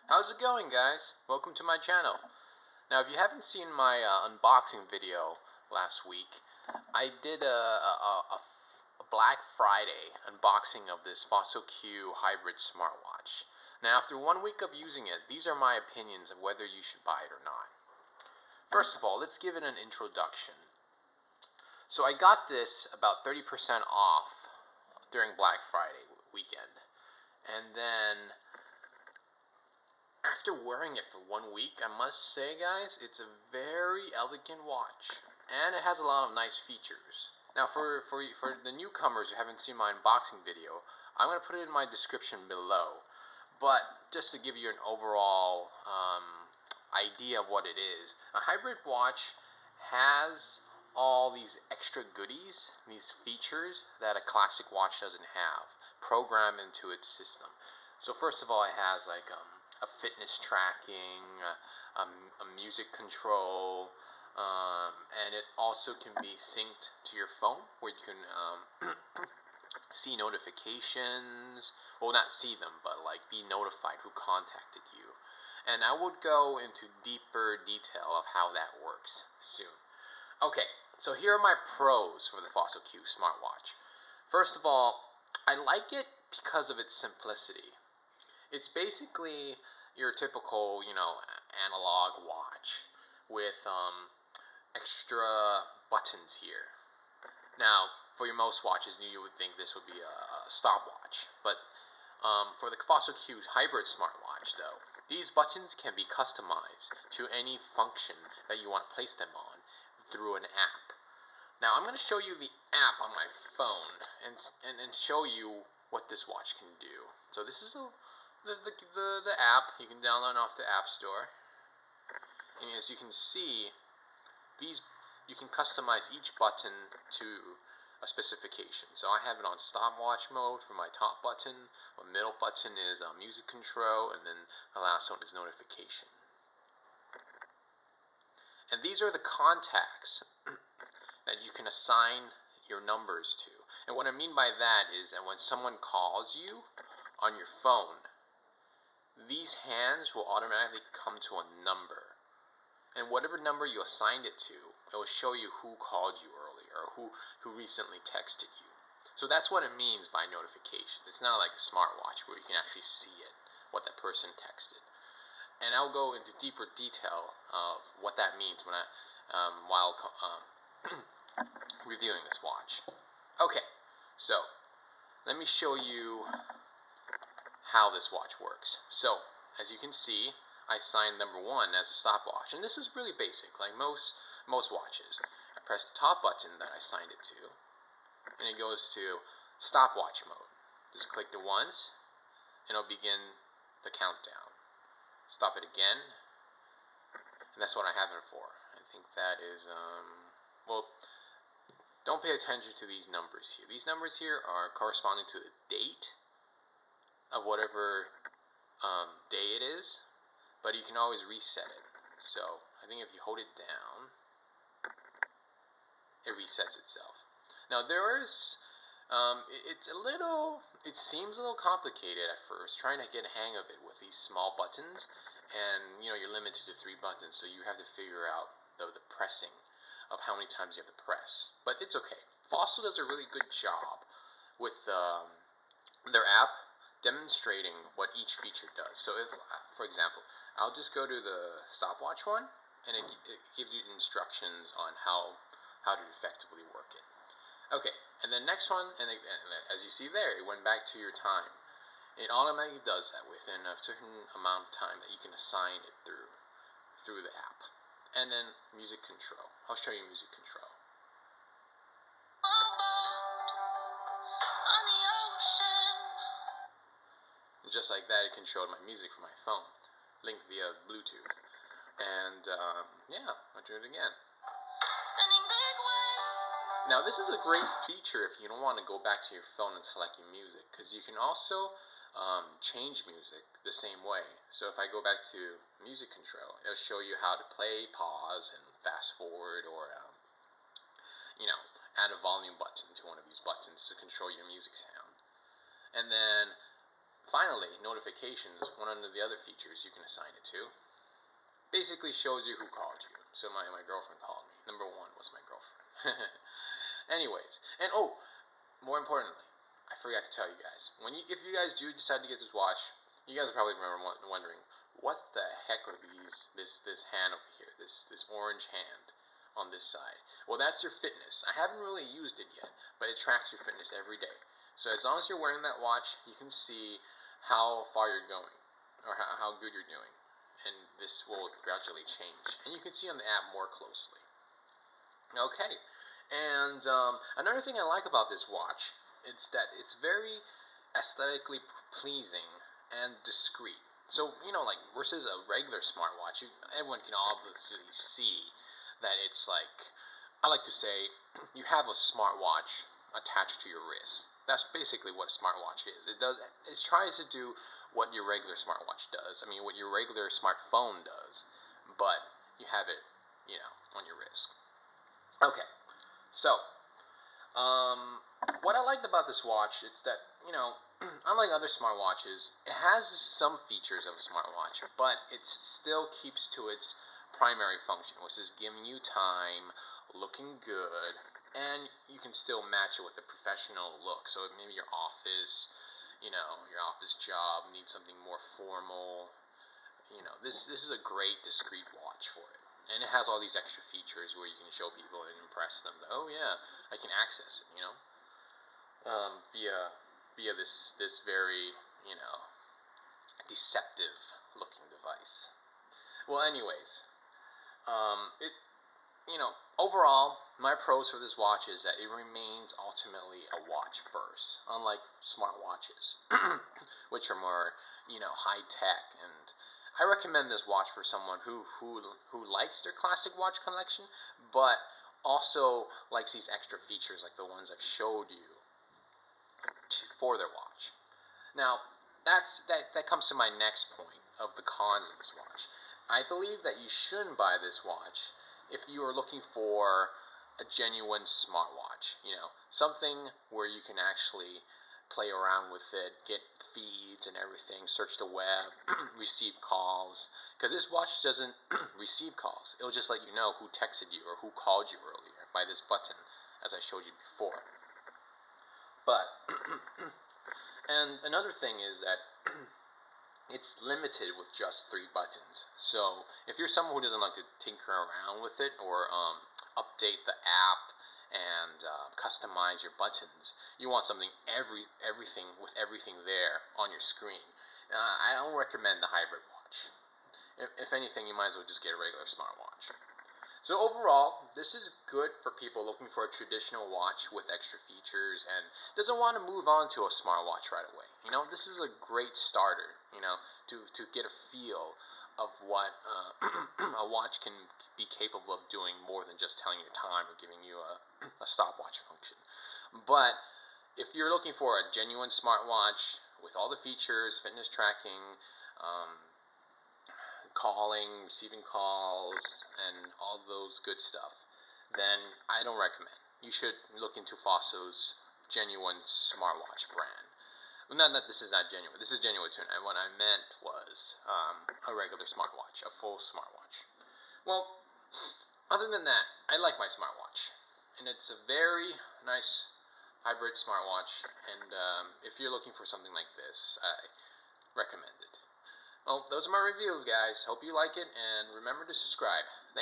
How's it going, guys? Welcome to my channel. Now, if you haven't seen my unboxing video last week, I did a Black Friday unboxing of this Fossil Q hybrid smartwatch. Now, after 1 week of using it, these are my opinions of whether you should buy it or not. First of all, let's give it an introduction. So I got this about 30% off during Black Friday weekend. And then after wearing it for 1 week, I must say, guys, it's a very elegant watch, and it has a lot of nice features. Now, for the newcomers who haven't seen my unboxing video, I'm going to put it in my description below. But just to give you an overall idea of what it is, a hybrid watch has all these extra goodies, these features that a classic watch doesn't have, programmed into its system. So first of all, it has like a fitness tracking, a music control, and it also can be synced to your phone, where you can see notifications. Well, not see them, but like be notified who contacted you. And I would go into deeper detail of how that works soon. Okay, so here are my pros for the Fossil Q smartwatch. First of all, I like it because of its simplicity. It's basically your typical, analog watch with extra buttons here. Now, for your most watches, you would think this would be a stopwatch, but for the Fossil Q hybrid smartwatch, though, these buttons can be customized to any function that you want to place them on through an app. Now, I'm going to show you the app on my phone and show you what this watch can do. So this is the app. You can download off the App Store. And as you can see, you can customize each button to a specification. So I have it on stopwatch mode for my top button. My middle button is music control, and then the last one is notification. And these are the contacts that you can assign your numbers to. And what I mean by that is that when someone calls you on your phone, these hands will automatically come to a number. And whatever number you assigned it to, it will show you who called you earlier, or who recently texted you. So that's what it means by notification. It's not like a smartwatch where you can actually see it, what that person texted. And I'll go into deeper detail of what that means when while reviewing this watch. Okay, so let me show you how this watch works. So, as you can see, I assigned number 1 as a stopwatch, and this is really basic, like most watches. I press the top button that I assigned it to, and it goes to stopwatch mode. Just click it once, and it'll begin the countdown. Stop it again, and that's what I have it for. I think that is, well, don't pay attention to these numbers here. These numbers here are corresponding to the date of whatever day it is, but you can always reset it. So I think if you hold it down, it resets itself. Now there is, it seems a little complicated at first, trying to get a hang of it with these small buttons, and you're limited to 3 buttons, so you have to figure out the pressing of how many times you have to press. But it's okay. Fossil does a really good job with their app demonstrating what each feature does. So if, for example, I'll just go to the stopwatch one, and it gives you instructions on how to effectively work it. Okay, and the next one, and as you see there, it went back to your time. It automatically does that within a certain amount of time that you can assign it through the app. And then music control. I'll show you music control. And just like that, it controlled my music from my phone, linked via Bluetooth. And yeah, I'll do it again. Now this is a great feature if you don't want to go back to your phone and select your music, because you can also change music the same way. So if I go back to music control, it'll show you how to play, pause, and fast forward, or add a volume button to one of these buttons to control your music sound. And then Finally, notifications, one of the other features you can assign it to, basically shows you who called you. So my girlfriend called me. Number one was my girlfriend. Anyways, and more importantly, I forgot to tell you guys. If you guys do decide to get this watch, you guys are probably wondering, what the heck are these? This hand over here, this orange hand on this side. Well, that's your fitness. I haven't really used it yet, but it tracks your fitness every day. So as long as you're wearing that watch, you can see how far you're going, or how good you're doing. And this will gradually change. And you can see on the app more closely. Okay, and another thing I like about this watch is that it's very aesthetically pleasing and discreet. So, like versus a regular smartwatch, everyone can obviously see that it's like, I like to say, you have a smartwatch attached to your wrist. That's basically what a smartwatch is. It tries to do what your regular smartwatch does. I mean, what your regular smartphone does, but you have it, on your wrist. Okay, so what I liked about this watch is that, unlike other smartwatches, it has some features of a smartwatch, but it still keeps to its primary function, which is giving you time, looking good, and you can still match it with a professional look. So maybe your office, your office job needs something more formal. This is a great discreet watch for it. And it has all these extra features where you can show people and impress them that, oh yeah, I can access it, via this very, deceptive looking device. Well, anyways, it overall, my pros for this watch is that it remains ultimately a watch first, unlike smartwatches, which are more, high tech. And I recommend this watch for someone who likes their classic watch collection, but also likes these extra features like the ones I've showed you for their watch. Now, that comes to my next point of the cons of this watch. I believe that you shouldn't buy this watch if you are looking for a genuine smartwatch, something where you can actually play around with it, get feeds and everything, search the web, receive calls, because this watch doesn't receive calls. It'll just let you know who texted you or who called you earlier by this button, as I showed you before. But, and another thing is that it's limited with just 3 buttons. So if you're someone who doesn't like to tinker around with it or update the app and customize your buttons, you want something everything with everything there on your screen. I don't recommend the hybrid watch. If anything, you might as well just get a regular smartwatch. So overall, this is good for people looking for a traditional watch with extra features and doesn't want to move on to a smartwatch right away. This is a great starter, to get a feel of what a watch can be capable of doing more than just telling you time or giving you a stopwatch function. But if you're looking for a genuine smartwatch with all the features, fitness tracking, calling, receiving calls, and all those good stuff, then I don't recommend. You should look into Fosso's genuine smartwatch brand. Well, not that this is not genuine. This is genuine too. And what I meant was a regular smartwatch, a full smartwatch. Well, other than that, I like my smartwatch, and it's a very nice hybrid smartwatch. And if you're looking for something like this, I recommend it. Well, those are my reviews, guys. Hope you like it, and remember to subscribe.